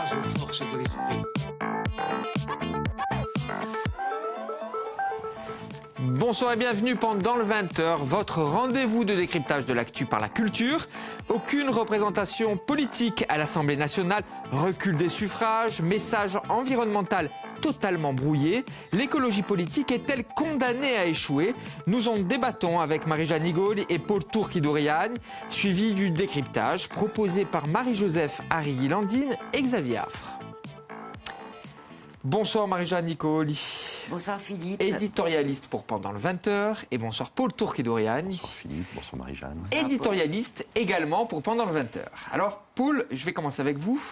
courage aux forces de l'esprit. Bonsoir et bienvenue pendant le 20h, votre rendez-vous de décryptage de l'actu par la culture. Aucune représentation politique à l'Assemblée nationale, recul des suffrages, message environnemental totalement brouillé. L'écologie politique est-elle condamnée à échouer? Nous en débattons avec Marie-Jeanne Higoli et Paul Tourki-Douriagne, suivi du décryptage proposé par Marie-Joseph Harry-Guilandine et Xavier Affre. Bonsoir Marie-Jeanne Higoli. Bonsoir Philippe. Éditorialiste pour Pendant le 20h. Et bonsoir Paul Tourki-Douriagne. Bonsoir Philippe, bonsoir Marie-Jeanne. Éditorialiste également pour Pendant le 20h. Alors Paul, je vais commencer avec vous.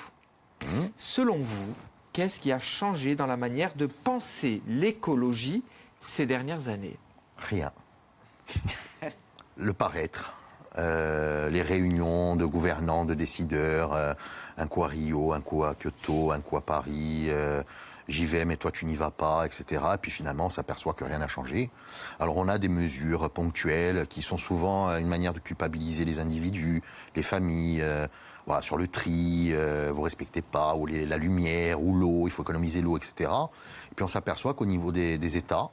Selon vous, qu'est-ce qui a changé dans la manière de penser l'écologie ces dernières années? Rien. Le paraître, les réunions de gouvernants, de décideurs, un coup à Rio, un coup à Kyoto, un coup à Paris, j'y vais mais toi tu n'y vas pas, etc. Et puis finalement on s'aperçoit que rien n'a changé. Alors on a des mesures ponctuelles qui sont souvent une manière de culpabiliser les individus, les familles, voilà, sur le tri, vous respectez pas, ou la lumière, ou l'eau, il faut économiser l'eau, etc. Et puis on s'aperçoit qu'au niveau des États,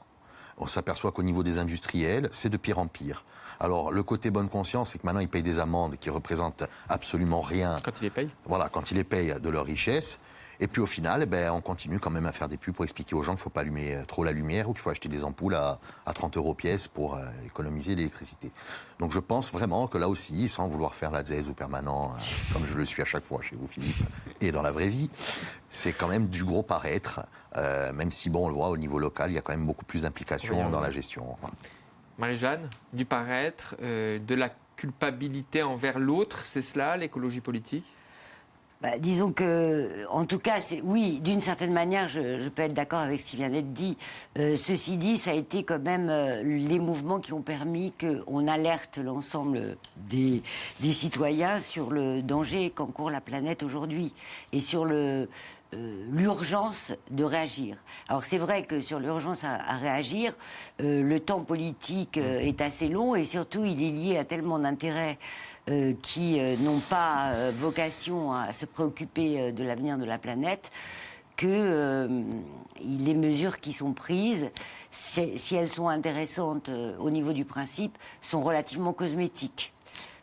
on s'aperçoit qu'au niveau des industriels, c'est de pire en pire. Alors, le côté bonne conscience, c'est que maintenant, ils payent des amendes qui représentent absolument rien. Quand ils les payent? Voilà, quand ils les payent de leur richesse. Et puis, au final, on continue quand même à faire des pubs pour expliquer aux gens qu'il ne faut pas allumer trop la lumière ou qu'il faut acheter des ampoules à 30 € pièce pour économiser l'électricité. Donc, je pense vraiment que là aussi, sans vouloir faire la zèze ou permanent, comme je le suis à chaque fois chez vous, Philippe, et dans la vraie vie, c'est quand même du gros paraître, même si, bon, on le voit, au niveau local, il y a quand même beaucoup plus d'implication dans la gestion. Voilà. Marie-Jeanne, du paraître, de la culpabilité envers l'autre, c'est cela, l'écologie politique? Disons que, en tout cas, oui, d'une certaine manière, je peux être d'accord avec ce qui vient d'être dit. Ceci dit, ça a été quand même les mouvements qui ont permis qu'on alerte l'ensemble des citoyens sur le danger qu'encourt la planète aujourd'hui et sur l'urgence de réagir. Alors c'est vrai que sur l'urgence à réagir, le temps politique est assez long et surtout il est lié à tellement d'intérêts qui n'ont pas vocation à se préoccuper de l'avenir de la planète que les mesures qui sont prises, si elles sont intéressantes au niveau du principe, sont relativement cosmétiques.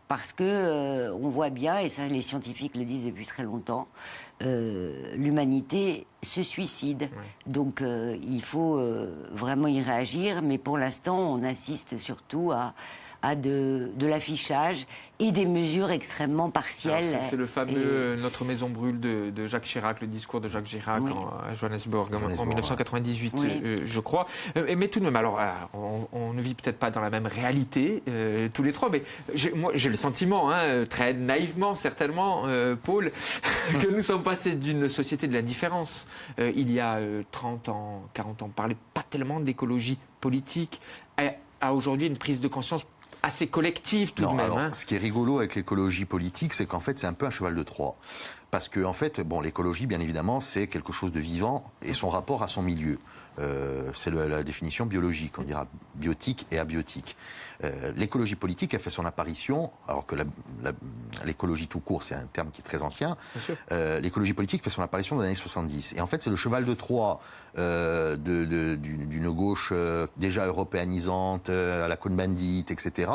Parce que on voit bien, et ça les scientifiques le disent depuis très longtemps, l'humanité se suicide. Ouais. Donc il faut vraiment y réagir, mais pour l'instant on assiste surtout à de l'affichage et des mesures extrêmement partielles. C'est le fameux Notre maison brûle de Jacques Chirac, le discours de Jacques Chirac à Johannesburg en 1998, je crois. Mais tout de même, alors on ne vit peut-être pas dans la même réalité tous les trois, mais moi j'ai le sentiment, très naïvement certainement, Paul, que nous sommes passés d'une société de l'indifférence. Il y a 30 ans, 40 ans, on ne parlait pas tellement d'écologie politique, à aujourd'hui une prise de conscience assez collective tout de même. Alors, ce qui est rigolo avec l'écologie politique, c'est qu'en fait, c'est un peu un cheval de Troie. Parce que, en fait, l'écologie, bien évidemment, c'est quelque chose de vivant et son rapport à son milieu. C'est la définition biologique, on dira biotique et abiotique. L'écologie politique a fait son apparition, alors que l'écologie tout court, c'est un terme qui est très ancien. L'écologie politique fait son apparition dans les années 70. Et en fait, c'est le cheval de Troie d'une gauche déjà européanisante, à la Cohn-Bendit, etc.,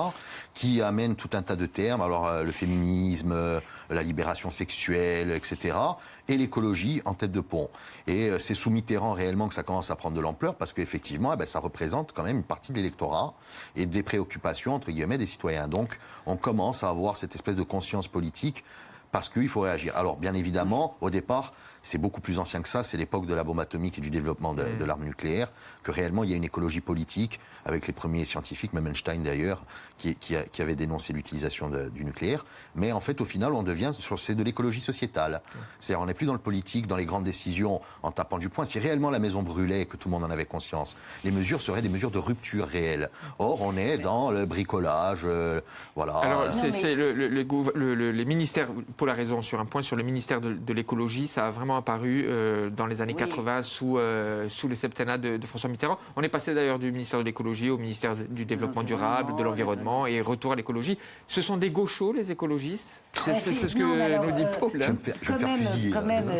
qui amène tout un tas de termes. Alors, le féminisme, la libération sexuelle, etc., et l'écologie en tête de pont. Et c'est sous Mitterrand réellement que ça commence à prendre de l'ampleur, parce qu'effectivement, ça représente quand même une partie de l'électorat et des préoccupations, entre guillemets, des citoyens. Donc, on commence à avoir cette espèce de conscience politique parce qu'il faut réagir. Alors, bien évidemment, au départ, c'est beaucoup plus ancien que ça, c'est l'époque de la bombe atomique et du développement de l'arme nucléaire, que réellement il y a une écologie politique, avec les premiers scientifiques, même Einstein d'ailleurs, qui avait dénoncé l'utilisation du nucléaire. Mais en fait, au final, c'est de l'écologie sociétale. C'est-à-dire, on n'est plus dans le politique, dans les grandes décisions, en tapant du poing. Si réellement la maison brûlait et que tout le monde en avait conscience, les mesures seraient des mesures de rupture réelle. Or, on est dans le bricolage, voilà. Alors, c'est les ministères Paul a raison sur un point, sur le ministère de l'écologie. Ça a vraiment apparu dans les années 80 sous le septennat de François Mitterrand. On est passé d'ailleurs du ministère de l'écologie au ministère du développement durable, de l'environnement et retour à l'écologie. Ce sont des gauchos, les écologistes? C'est ce que nous dit Paul. Je vais me faire fusiller. Quand même,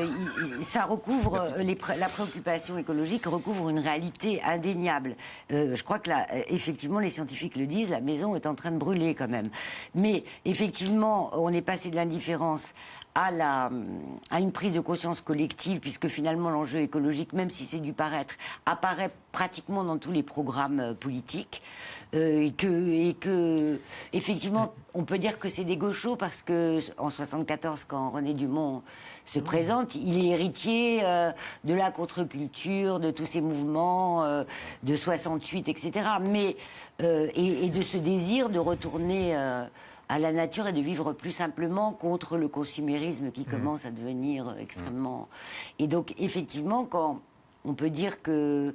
ça recouvre, la préoccupation écologique recouvre une réalité indéniable. Je crois que là, effectivement, les scientifiques le disent, la maison est en train de brûler quand même. Mais effectivement, on est passé de l'indifférence à une prise de conscience collective, puisque finalement l'enjeu écologique, même si c'est du paraître, apparaît pratiquement dans tous les programmes politiques. Et que, effectivement, on peut dire que c'est des gauchos parce que en 74, quand René Dumont se présente, il est héritier de la contre-culture, de tous ces mouvements de 68, etc. Mais et de ce désir de retourner à la nature et de vivre plus simplement contre le consumérisme qui commence à devenir extrêmement. Et donc, effectivement, quand on peut dire que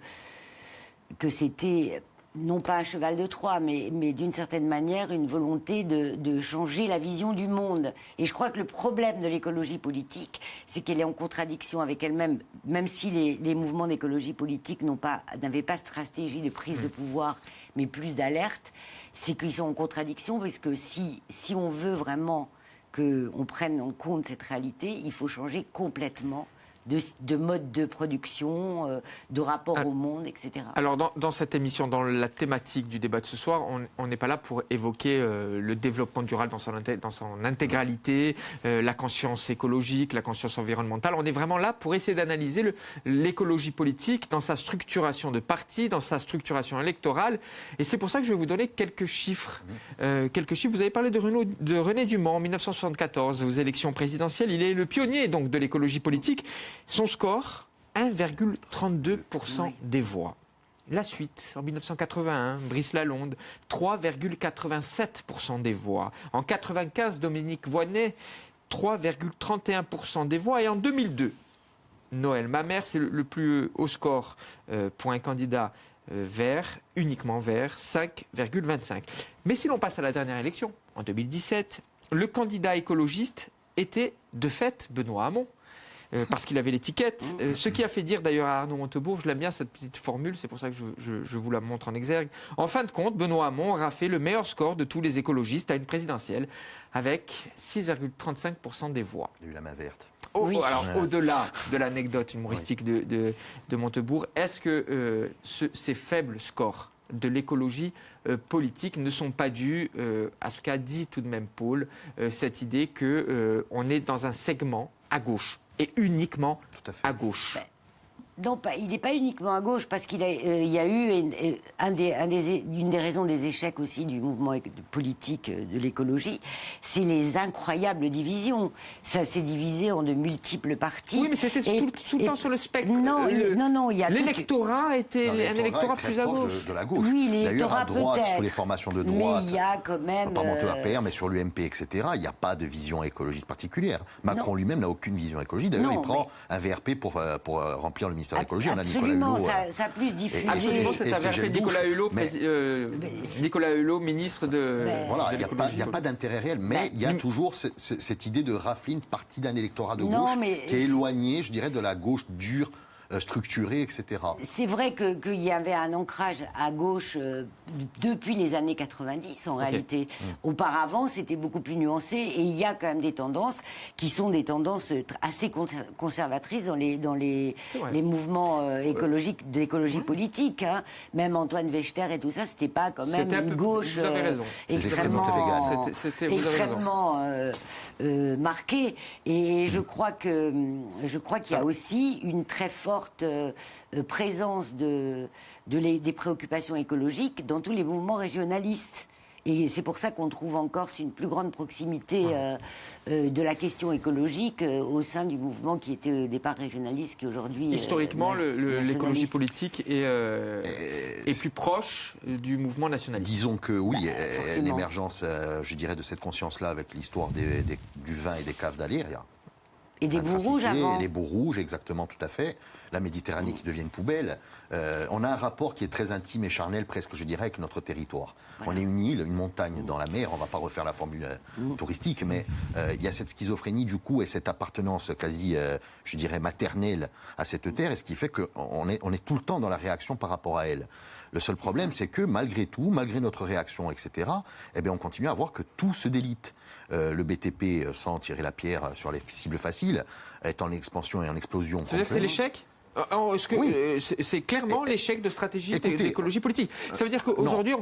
c'était non pas un cheval de Troie, mais d'une certaine manière une volonté de changer la vision du monde. Et je crois que le problème de l'écologie politique, c'est qu'elle est en contradiction avec elle-même, même si les mouvements d'écologie politique n'avaient pas de stratégie de prise de pouvoir, mais plus d'alerte, c'est qu'ils sont en contradiction, parce que si on veut vraiment qu'on prenne en compte cette réalité, il faut changer complètement de mode de production, de rapport au monde, etc. Alors dans cette émission, dans la thématique du débat de ce soir, on n'est pas là pour évoquer le développement durable dans son intégralité, la conscience écologique, la conscience environnementale. On est vraiment là pour essayer d'analyser l'écologie politique dans sa structuration de parti, dans sa structuration électorale. Et c'est pour ça que je vais vous donner quelques chiffres. Vous avez parlé de René Dumont en 1974, aux élections présidentielles. Il est le pionnier donc de l'écologie politique. Son score, 1,32% des voix. La suite, en 1981, Brice Lalonde, 3,87% des voix. En 1995, Dominique Voynet, 3,31% des voix. Et en 2002, Noël Mamère, c'est le plus haut score pour un candidat vert, uniquement vert, 5,25. Mais si l'on passe à la dernière élection, en 2017, le candidat écologiste était de fait Benoît Hamon. Parce qu'il avait l'étiquette. Ce qui a fait dire d'ailleurs à Arnaud Montebourg, je l'aime bien cette petite formule, c'est pour ça que je vous la montre en exergue. En fin de compte, Benoît Hamon aura fait le meilleur score de tous les écologistes à une présidentielle, avec 6,35% des voix. Il a eu la main verte. Alors, au-delà de l'anecdote humoristique de Montebourg, est-ce que ces faibles scores de l'écologie politique ne sont pas dus à ce qu'a dit tout de même Paul, cette idée qu'on est dans un segment à gauche et uniquement à gauche? Non, il n'est pas uniquement à gauche, parce qu'il y a eu une des raisons des échecs aussi du mouvement politique de l'écologie, c'est les incroyables divisions. Ça s'est divisé en de multiples partis. Oui, mais c'était tout le temps sur le spectre. Non, il y a l'électorat était un électorat plus à gauche. De la gauche. Oui, l'électorat à droite, peut-être. sur les formations de droite. Mais il y a quand même. Pas monter à PR, mais sur l'UMP, etc. Il n'y a pas de vision écologiste particulière. Macron lui-même n'a aucune vision écologiste. D'ailleurs, il prend un VRP pour remplir le ministère de l'écologie. Absolument, ça a plus diffusé. Absolument, c'est un VRP Nicolas Hulot, ministre de l'écologie. Il n'y a pas d'intérêt réel, mais il y a toujours cette idée de rafler une partie d'un électorat de gauche qui est éloigné, je dirais, de la gauche dure, structurée, etc. C'est vrai qu'il y avait un ancrage à gauche depuis les années 90, en réalité. Auparavant, c'était beaucoup plus nuancé, et il y a quand même des tendances qui sont des tendances assez conservatrices dans les mouvements écologiques, d'écologie politique. Hein. Même Antoine Wechter et tout ça, c'était pas quand même une gauche extrêmement marquée. Et je crois qu'il y a aussi une très forte présence des préoccupations écologiques dans tous les mouvements régionalistes. Et c'est pour ça qu'on trouve en Corse une plus grande proximité de la question écologique au sein du mouvement qui était au départ régionaliste, qui aujourd'hui... Historiquement, l'écologie politique est plus proche du mouvement nationaliste. Disons que oui, l'émergence, je dirais, de cette conscience-là avec l'histoire du vin et des caves d'Aléria. Et des bouts rouges avant. Les bouts rouges, exactement, tout à fait. La Méditerranée qui devient une poubelle. On a un rapport qui est très intime et charnel, presque, je dirais, avec notre territoire. Voilà. On est une île, une montagne dans la mer. On ne va pas refaire la formule touristique, mais il y a cette schizophrénie, du coup, et cette appartenance quasi, je dirais, maternelle à cette terre, et ce qui fait qu'on est tout le temps dans la réaction par rapport à elle. Le seul problème, c'est que malgré tout, malgré notre réaction, etc., eh bien, on continue à voir que tout se délite. Le BTP, sans tirer la pierre sur les cibles faciles, est en expansion et en explosion. C'est-à-dire que c'est l'échec ? Est-ce que oui. C'est clairement l'échec de stratégie d'écologie politique. Ça veut dire qu'aujourd'hui,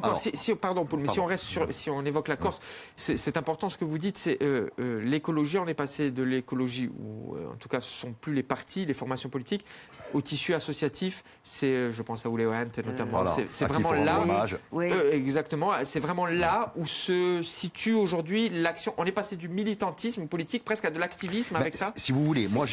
pardon Paul, mais si on reste si on évoque la Corse, c'est important ce que vous dites, c'est l'écologie, on est passé de l'écologie où, en tout cas, ce ne sont plus les partis, les formations politiques, au tissu associatif, c'est, je pense à Oulé Hunt notamment, voilà. c'est vraiment là, exactement, c'est vraiment là où se situe aujourd'hui l'action. On est passé du militantisme politique presque à de l'activisme avec ça. Si vous voulez, moi,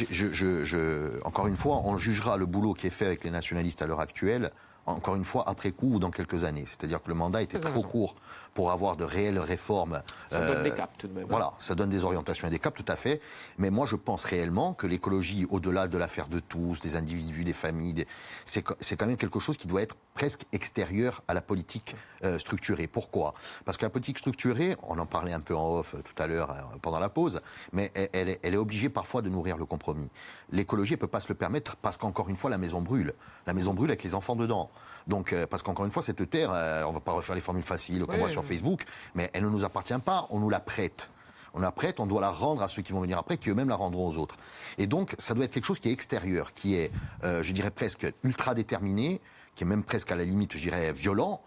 encore une fois, on jugera le boulot qui est fait avec les nationalistes à l'heure actuelle, encore une fois, après coup ou dans quelques années. C'est-à-dire que le mandat était trop court pour avoir de réelles réformes. Ça donne des caps tout de même. Voilà, ça donne des orientations et des caps, tout à fait. Mais moi, je pense réellement que l'écologie, au-delà de l'affaire de tous, des individus, des familles, c'est quand même quelque chose qui doit être presque extérieur à la politique structurée. Pourquoi ? Parce que la politique structurée, on en parlait un peu en off tout à l'heure pendant la pause, mais elle est obligée parfois de nourrir le compromis. L'écologie ne peut pas se le permettre parce qu'encore une fois, la maison brûle. La maison brûle avec les enfants dedans. Donc, parce qu'encore une fois, cette terre, on ne va pas refaire les formules faciles qu'on voit sur Facebook, mais elle ne nous appartient pas, on nous la prête. On la prête, on doit la rendre à ceux qui vont venir après, qui eux-mêmes la rendront aux autres. Et donc, ça doit être quelque chose qui est extérieur, qui est, je dirais presque ultra déterminé, qui est même presque à la limite, je dirais, violent,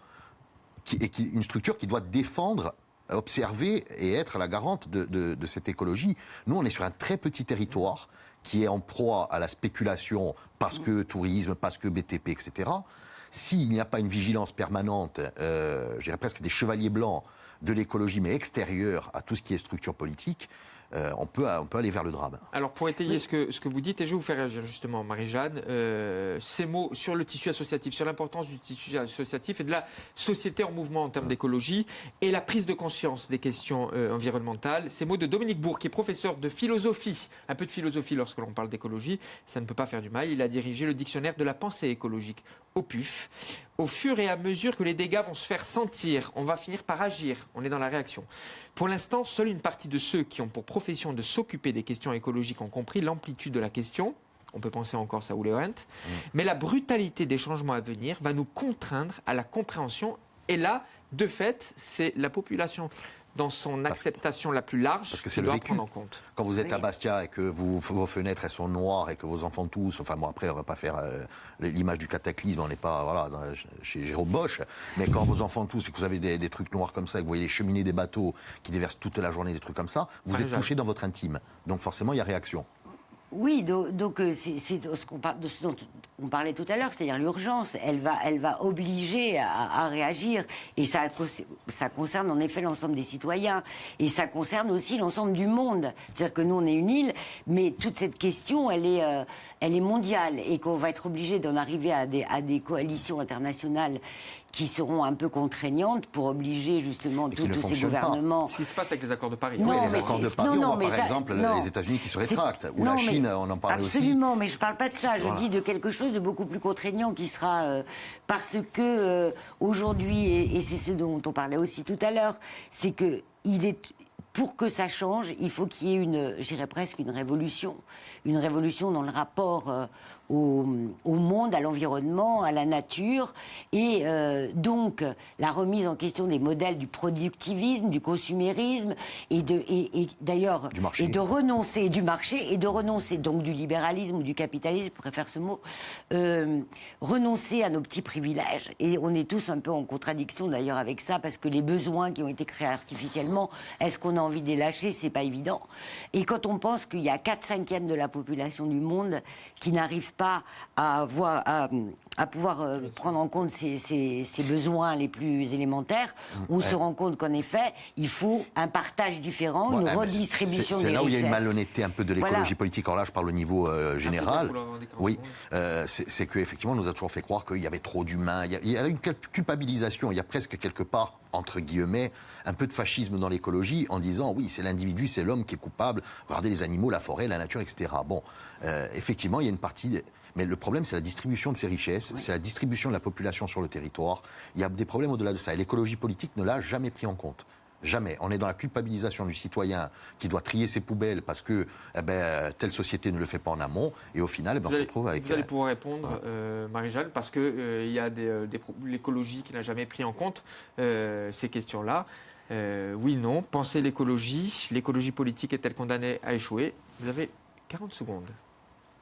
une structure qui doit défendre, observer et être la garante de cette écologie. Nous, on est sur un très petit territoire qui est en proie à la spéculation parce que tourisme, parce que BTP, etc. S'il n'y a pas une vigilance permanente, je dirais presque des chevaliers blancs de l'écologie, mais extérieure à tout ce qui est structure politique, on peut aller vers le drame. Alors pour étayer ce que vous dites, et je vais vous faire réagir justement, Marie-Jeanne, ces mots sur le tissu associatif, sur l'importance du tissu associatif et de la société en mouvement en termes d'écologie et la prise de conscience des questions environnementales. Ces mots de Dominique Bourg, qui est professeur de philosophie, un peu de philosophie lorsque l'on parle d'écologie, ça ne peut pas faire du mal. Il a dirigé le dictionnaire de la pensée écologique au PUF. Au fur et à mesure que les dégâts vont se faire sentir, on va finir par agir. On est dans la réaction. Pour l'instant, seule une partie de ceux qui ont pour profession de s'occuper des questions écologiques ont compris l'amplitude de la question. On peut penser encore à Oulé Hunt. Mais la brutalité des changements à venir va nous contraindre à la compréhension. Et là, de fait, c'est la population dans son acceptation la plus large qui doit prendre en compte. Quand vous êtes à Bastia et que vos fenêtres elles sont noires et que vos enfants tous, enfin bon après on va pas faire l'image du cataclysme, on n'est pas chez Jérôme Bosch, mais quand vos enfants tous et que vous avez des trucs noirs comme ça, et que vous voyez les cheminées des bateaux qui déversent toute la journée des trucs comme ça, vous êtes touché dans votre intime. Donc forcément il y a réaction. Oui, donc c'est ce dont on parlait tout à l'heure, c'est-à-dire l'urgence. Elle va obliger à réagir. Et ça concerne en effet l'ensemble des citoyens. Et ça concerne aussi l'ensemble du monde. C'est-à-dire que nous, on est une île, mais toute cette question, elle est mondiale. Et qu'on va être obligé d'en arriver à des coalitions internationales qui seront un peu contraignantes pour obliger justement tous ces gouvernements. Ce qui se passe avec les accords de Paris. Oui, les accords de Paris, on voit par exemple les États-Unis qui se rétractent, ou la Chine, on en parlait aussi. Absolument, mais je ne parle pas de ça. Je dis de quelque chose de beaucoup plus contraignant qui sera parce que aujourd'hui, et c'est ce dont on parlait aussi tout à l'heure, c'est que pour que ça change, il faut qu'il y ait j'irais presque une révolution dans le rapport au monde, à l'environnement, à la nature, et donc la remise en question des modèles du productivisme, du consumérisme, et d'ailleurs de renoncer du marché et de renoncer donc du libéralisme ou du capitalisme, je préfère ce mot, renoncer à nos petits privilèges. Et on est tous un peu en contradiction d'ailleurs avec ça, parce que les besoins qui ont été créés artificiellement, est-ce qu'on a envie de les lâcher? C'est pas évident. Et quand on pense qu'il y a 4/5 de la population du monde qui n'arrive pas à pouvoir prendre en compte ces besoins les plus élémentaires, on se rend compte qu'en effet, il faut un partage différent, une redistribution des richesses. C'est là où il y a une malhonnêteté un peu de l'écologie politique. Alors là, je parle au niveau général. Oui, c'est qu'effectivement, on nous a toujours fait croire qu'il y avait trop d'humains. Il y a une culpabilisation, il y a presque quelque part, entre guillemets, un peu de fascisme dans l'écologie en disant oui, c'est l'individu, c'est l'homme qui est coupable, regardez les animaux, la forêt, la nature, etc. Bon, effectivement, il y a une partie... Mais le problème, c'est la distribution de ces richesses, c'est la distribution de la population sur le territoire. Il y a des problèmes au-delà de ça. Et l'écologie politique ne l'a jamais pris en compte. Jamais. On est dans la culpabilisation du citoyen qui doit trier ses poubelles parce que telle société ne le fait pas en amont. Et au final, on se retrouve avec... Vous allez pouvoir répondre, Marie-Jeanne, parce qu'il y a l'écologie qui n'a jamais pris en compte ces questions-là. Oui, non. Pensez l'écologie politique est-elle condamnée à échouer? Vous avez 40 secondes.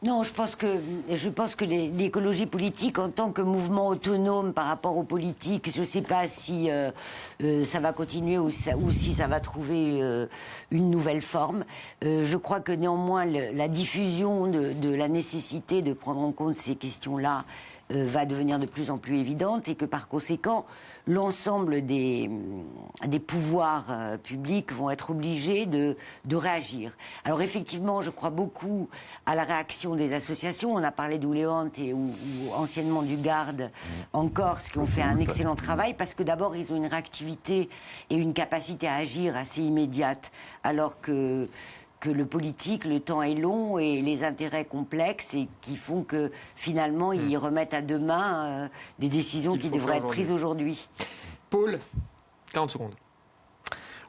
Non, je pense que l'écologie politique en tant que mouvement autonome par rapport aux politiques, je ne sais pas si ça va continuer ou si ça va trouver une nouvelle forme. Je crois que néanmoins la diffusion de la nécessité de prendre en compte ces questions-là va devenir de plus en plus évidente et que par conséquent, l'ensemble des pouvoirs publics vont être obligés de réagir. Alors effectivement, je crois beaucoup à la réaction des associations. On a parlé d'Ouléante ou anciennement du Garde en Corse, qui ont fait un excellent travail parce que d'abord, ils ont une réactivité et une capacité à agir assez immédiate, alors que le politique, le temps est long et les intérêts complexes et qui font que finalement ils remettent à demain des décisions qui devraient être prises aujourd'hui. Paul, 40 secondes.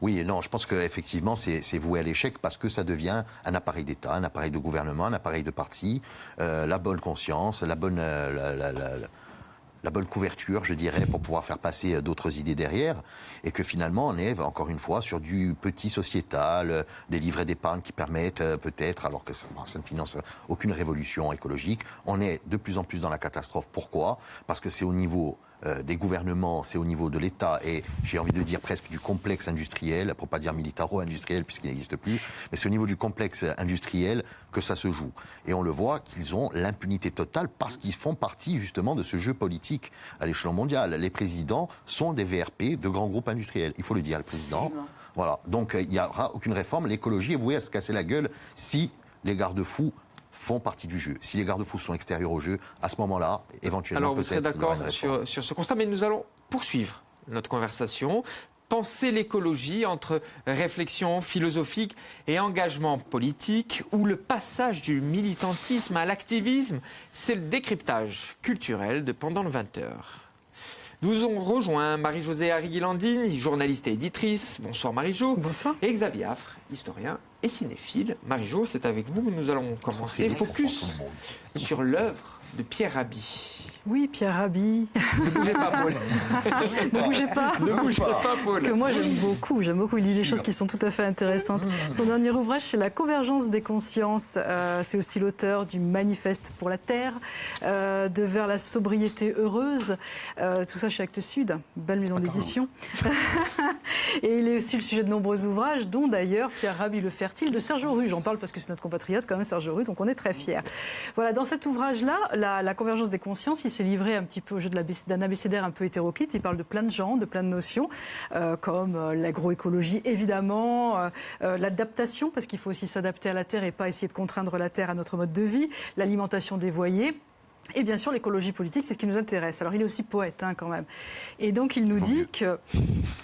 Oui, non, je pense qu'effectivement, c'est voué à l'échec parce que ça devient un appareil d'État, un appareil de gouvernement, un appareil de parti, la bonne conscience, la bonne couverture, je dirais, pour pouvoir faire passer d'autres idées derrière, et que finalement on est encore une fois sur du petit sociétal, des livrets d'épargne qui permettent peut-être, alors que ça ne finance aucune révolution écologique, on est de plus en plus dans la catastrophe. Pourquoi? Parce que c'est au niveau des gouvernements, c'est au niveau de l'État et j'ai envie de dire presque du complexe industriel, pour pas dire militaro-industriel puisqu'il n'existe plus, mais c'est au niveau du complexe industriel que ça se joue. Et on le voit qu'ils ont l'impunité totale parce qu'ils font partie justement de ce jeu politique à l'échelon mondial. Les présidents sont des VRP de grands groupes industriels. Il faut le dire, le président. Voilà. Donc il n'y aura aucune réforme. L'écologie est vouée à se casser la gueule si les garde-fous font partie du jeu. Si les garde-fous sont extérieurs au jeu, à ce moment-là, éventuellement, alors vous serez d'accord sur ce constat, mais nous allons poursuivre notre conversation. Penser l'écologie entre réflexion philosophique et engagement politique, ou le passage du militantisme à l'activisme, c'est le décryptage culturel de Pendant le 20h. Nous ont rejoint Marie-Josée Harry-Guilandine, journaliste et éditrice. Bonsoir Marie-Jo. Bonsoir. Et Xavier Affre, historien et cinéphile. Marie-Jo, c'est avec vous que nous allons commencer. Focus sur l'œuvre de Pierre Rabhi. Oui, Pierre Rabhi. Ne bougez pas, Paul. Ne bougez pas. Ne bougez pas, Paul. Que moi, j'aime beaucoup. Il dit des choses qui sont tout à fait intéressantes. Son dernier ouvrage, c'est La convergence des consciences. C'est aussi l'auteur du Manifeste pour la Terre, de Vers la sobriété heureuse. Tout ça chez Actes Sud, belle maison d'édition. Et il est aussi le sujet de nombreux ouvrages, dont d'ailleurs Pierre Rabhi le Fertile de Serge Auruy. J'en parle parce que c'est notre compatriote quand même, Serge Auruy, donc on est très fiers. Voilà, dans cet ouvrage-là, la convergence des consciences, il s'est livré un petit peu au jeu d'un abécédaire un peu hétéroclite. Il parle de plein de gens, de plein de notions, comme l'agroécologie, évidemment, l'adaptation, parce qu'il faut aussi s'adapter à la Terre et pas essayer de contraindre la Terre à notre mode de vie, l'alimentation dévoyée. Et bien sûr, l'écologie politique, c'est ce qui nous intéresse. Alors, il est aussi poète, quand même. Et donc, il nous dit que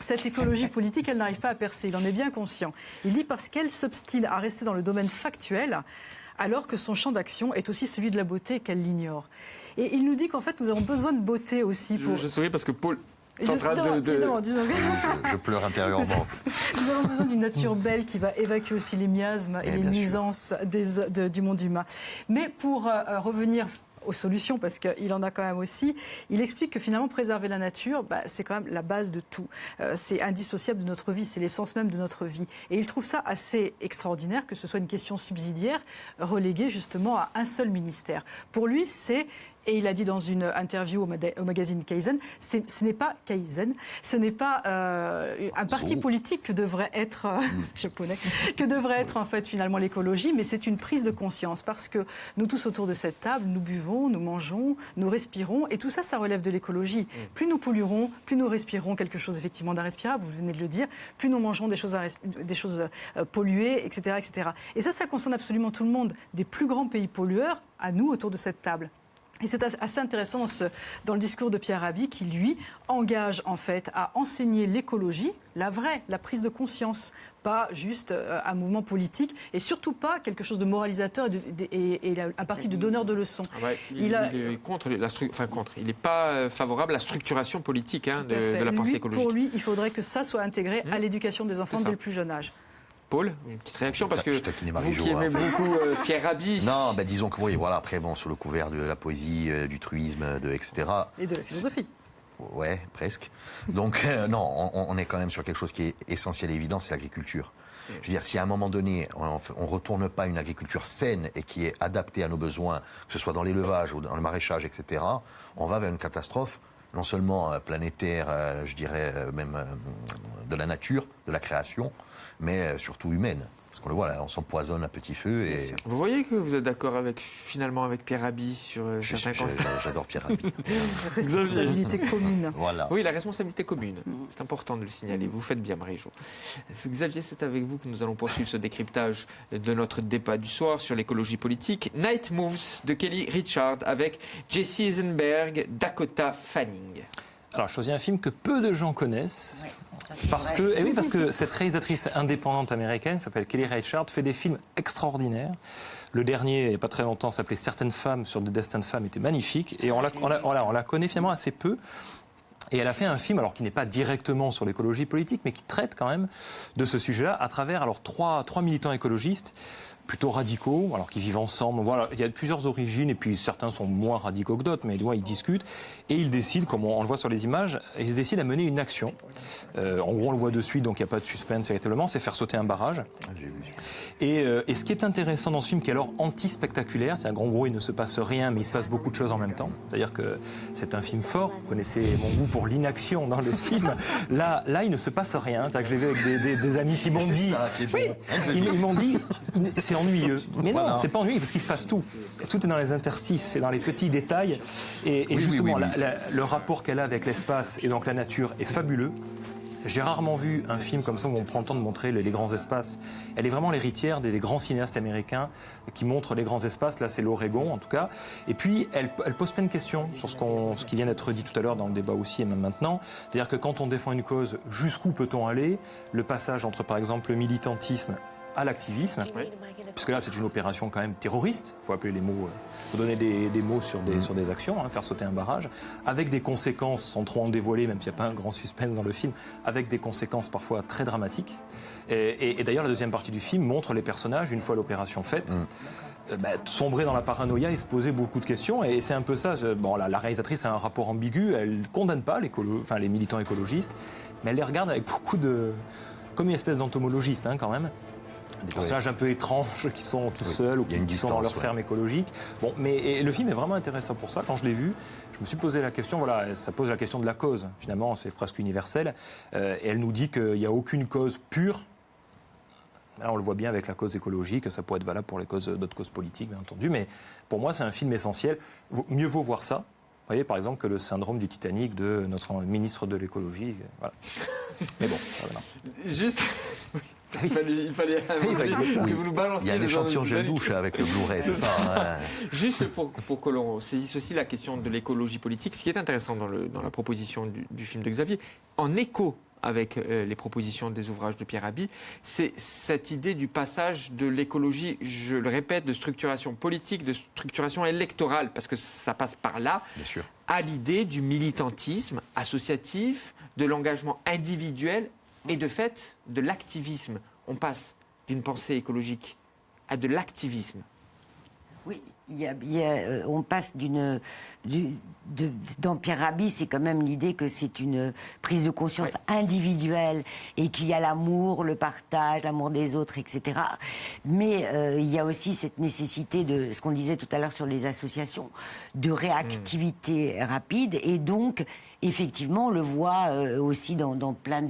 cette écologie politique, elle n'arrive pas à percer. Il en est bien conscient. Il dit parce qu'elle s'obstine à rester dans le domaine factuel, alors que son champ d'action est aussi celui de la beauté qu'elle l'ignore. Et il nous dit qu'en fait, nous avons besoin de beauté aussi pour... Je souris parce que Paul... Disons, je pleure intérieurement. Nous avons besoin d'une nature belle qui va évacuer aussi les miasmes et les nuisances du monde humain. Mais pour revenir aux solutions, parce qu'il en a quand même aussi, il explique que finalement préserver la nature, c'est quand même la base de tout. C'est indissociable de notre vie, c'est l'essence même de notre vie. Et il trouve ça assez extraordinaire que ce soit une question subsidiaire reléguée justement à un seul ministère. Pour lui, c'est... Et il a dit dans une interview au magazine Kaizen, ce n'est pas Kaizen, ce n'est pas un parti politique que devrait être japonais, que devrait être en fait finalement l'écologie, mais c'est une prise de conscience parce que nous tous autour de cette table, nous buvons, nous mangeons, nous respirons et tout ça, ça relève de l'écologie. Plus nous polluerons, plus nous respirons quelque chose effectivement d'inrespirable, vous venez de le dire, plus nous mangerons des choses polluées, etc., etc. Et ça concerne absolument tout le monde, des plus grands pays pollueurs à nous autour de cette table. Et c'est assez intéressant dans le discours de Pierre Rabhi qui, lui, engage en fait à enseigner l'écologie, la prise de conscience, pas juste un mouvement politique et surtout pas quelque chose de moralisateur et un parti de donneur de leçons. Il est contre il n'est pas favorable à la structuration politique de la pensée écologique. Pour lui, il faudrait que ça soit intégré à l'éducation des enfants dès le plus jeune âge. Paul, une petite réaction parce que vous qui aimez beaucoup Pierre Rabhi. Non, disons que oui, voilà. Après, sous le couvert de la poésie, du truisme, etc. Et de la philosophie. Ouais, presque. Donc non, on est quand même sur quelque chose qui est essentiel et évident, c'est l'agriculture. Je veux dire, si à un moment donné, on ne retourne pas à une agriculture saine et qui est adaptée à nos besoins, que ce soit dans l'élevage ou dans le maraîchage, etc., on va vers une catastrophe, non seulement planétaire, je dirais même de la nature, de la création, mais surtout humaine. Parce qu'on le voit, là, on s'empoisonne à petit feu. Et... Vous voyez que vous êtes d'accord finalement avec Pierre Rabhi sur certains constats. J'adore Pierre Rabhi. Responsabilité commune. Voilà. Oui, la responsabilité commune. C'est important de le signaler. Vous faites bien, Marie-Jo. Xavier, c'est avec vous que nous allons poursuivre ce décryptage de notre débat du soir sur l'écologie politique. Night Moves de Kelly Richard avec Jesse Eisenberg, Dakota Fanning. Alors, je choisis un film que peu de gens connaissent. Oui. Parce que cette réalisatrice indépendante américaine, qui s'appelle Kelly Reichardt, fait des films extraordinaires. Le dernier, il n'y a pas très longtemps, s'appelait Certaines femmes sur des destins de femmes, était magnifique. Et on la connaît finalement assez peu. Et elle a fait un film, alors qui n'est pas directement sur l'écologie politique, mais qui traite quand même de ce sujet-là à travers trois militants écologistes plutôt radicaux, alors qui vivent ensemble. Voilà, il y a plusieurs origines, et puis certains sont moins radicaux que d'autres, mais ils discutent, et ils décident, comme on le voit sur les images, ils décident à mener une action. En gros, on le voit de suite, donc il n'y a pas de suspense véritablement, c'est faire sauter un barrage. Et ce qui est intéressant dans ce film, qui est alors anti-spectaculaire, c'est en gros, il ne se passe rien, mais il se passe beaucoup de choses en même temps. C'est-à-dire que c'est un film fort, vous connaissez mon goût pour l'inaction dans le film. Là, il ne se passe rien. C'est-à-dire que je l'ai vu avec des amis qui m'ont dit... Ils m'ont dit... C'est ennuyeux. Mais non, c'est pas ennuyeux parce qu'il se passe tout. Tout est dans les interstices, c'est dans les petits détails. Et justement, le rapport qu'elle a avec l'espace et donc la nature est fabuleux. J'ai rarement vu un film comme ça où on prend le temps de montrer les grands espaces. Elle est vraiment l'héritière des grands cinéastes américains qui montrent les grands espaces. Là, c'est l'Oregon, en tout cas. Et puis, elle pose plein de questions sur ce qui vient d'être dit tout à l'heure dans le débat aussi et même maintenant. C'est-à-dire que quand on défend une cause, jusqu'où peut-on aller ? Le passage entre, par exemple, le militantisme à l'activisme, puisque là c'est une opération quand même terroriste, il faut appeler les mots, il faut donner des mots sur des actions, faire sauter un barrage, avec des conséquences, sans trop en dévoiler, même s'il n'y a pas un grand suspense dans le film, avec des conséquences parfois très dramatiques. Et d'ailleurs la deuxième partie du film montre les personnages, une fois l'opération faite, sombrer dans la paranoïa et se poser beaucoup de questions, et c'est un peu ça. Bon, la réalisatrice a un rapport ambigu, elle ne condamne pas les militants écologistes, mais elle les regarde avec beaucoup de... comme une espèce d'entomologiste quand même. Des personnages un peu étranges qui sont tout seuls ou qui sont dans leur ferme écologique. Bon, mais le film est vraiment intéressant pour ça. Quand je l'ai vu, je me suis posé la question, ça pose la question de la cause. Finalement, c'est presque universel. Et elle nous dit qu'il n'y a aucune cause pure. Là, on le voit bien avec la cause écologique, ça pourrait être valable pour d'autres causes politiques, bien entendu. Mais pour moi, c'est un film essentiel. Mieux vaut voir ça. Vous voyez, par exemple, que le syndrome du Titanic de notre ministre de l'écologie. Voilà. Mais bon, voilà. Juste... Il fallait que vous nous balanciez. Il y a l'échantillon gel douche avec le Blu-ray, c'est ça. Juste pour que l'on saisisse aussi la question de l'écologie politique, ce qui est intéressant dans la proposition du film de Xavier, en écho avec les propositions des ouvrages de Pierre Rabhi, c'est cette idée du passage de l'écologie, je le répète, de structuration politique, de structuration électorale, parce que ça passe par là, à l'idée du militantisme associatif, de l'engagement individuel et de fait de l'activisme. On passe d'une pensée écologique à de l'activisme. Oui, on passe dans Pierre Rabhi, c'est quand même l'idée que c'est une prise de conscience individuelle et qu'il y a l'amour, le partage, l'amour des autres, etc. Mais il y a aussi cette nécessité de, ce qu'on disait tout à l'heure sur les associations, de réactivité rapide, et donc effectivement, on le voit aussi dans plein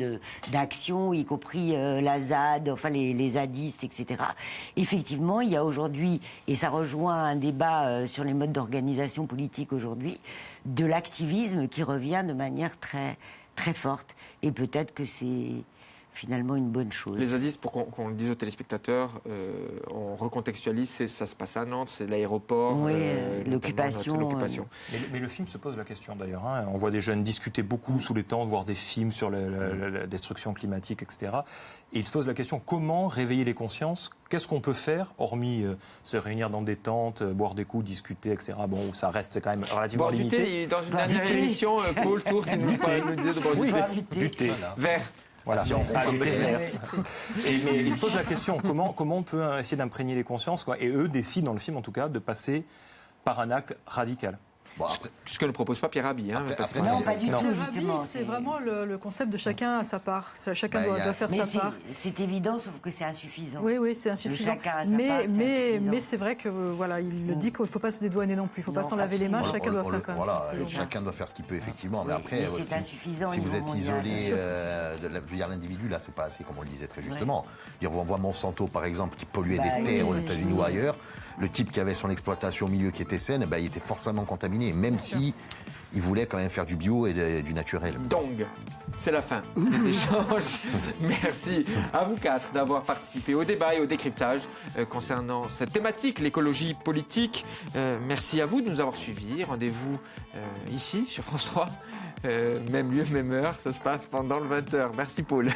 d'actions, y compris la ZAD, enfin les zadistes, etc. Effectivement, il y a aujourd'hui, et ça rejoint un débat sur les modes d'organisation politique aujourd'hui, de l'activisme qui revient de manière très, très forte. Et peut-être que c'est finalement une bonne chose. Les indices, pour qu'on le dise aux téléspectateurs, on recontextualise, ça se passe à Nantes, c'est l'aéroport, Oui, l'occupation. Mais le film se pose la question d'ailleurs. Hein. On voit des jeunes discuter beaucoup sous les tentes, voir des films sur la destruction climatique, etc. Et ils se posent la question, comment réveiller les consciences? Qu'est-ce qu'on peut faire, hormis se réunir dans des tentes, boire des coups, discuter, etc. Bon, ça reste quand même relativement boire limité. Du thé, dans une dernière émission, Paul Tour qui nous disait de boire du thé. Du thé. Voilà. Vert. Voilà. du thé vert. Mais ils se posent la question, comment on peut essayer d'imprégner les consciences, quoi. Et eux décident, dans le film en tout cas, de passer par un acte radical. Bon, après, Ce que ne propose pas Pierre Rabhi. Après, Non, pas du Non. tout, Rabhi, justement. c'est vraiment le concept de chacun à sa part. Chacun Bah, doit faire Mais sa part. c'est évident, sauf que c'est insuffisant. Oui, c'est insuffisant. chacun à sa part, c'est insuffisant. Mais c'est vrai que voilà, il le dit qu'il ne faut pas se dédouaner non plus. Il ne faut pas Non, s'en laver les mains. absolument. Chacun doit faire quand même. Voilà, ce qu'il peut. chacun doit faire ce qu'il peut, effectivement. Mais Oui, après, mais c'est insuffisant si au vous niveau êtes mondial. isolé, Bien sûr. je veux dire, l'individu, là, c'est pas assez, comme on le disait très justement. On voit Monsanto, par exemple, qui polluait des terres aux États-Unis ou ailleurs. Le type qui avait son exploitation au milieu qui était saine, il était forcément contaminé, même si il voulait quand même faire du bio et du naturel. Donc, c'est la fin des échanges. Merci à vous quatre d'avoir participé au débat et au décryptage concernant cette thématique, l'écologie politique. Merci à vous de nous avoir suivis. Rendez-vous ici, sur France 3. Même lieu, même heure. Ça se passe pendant le 20h. Merci Paul.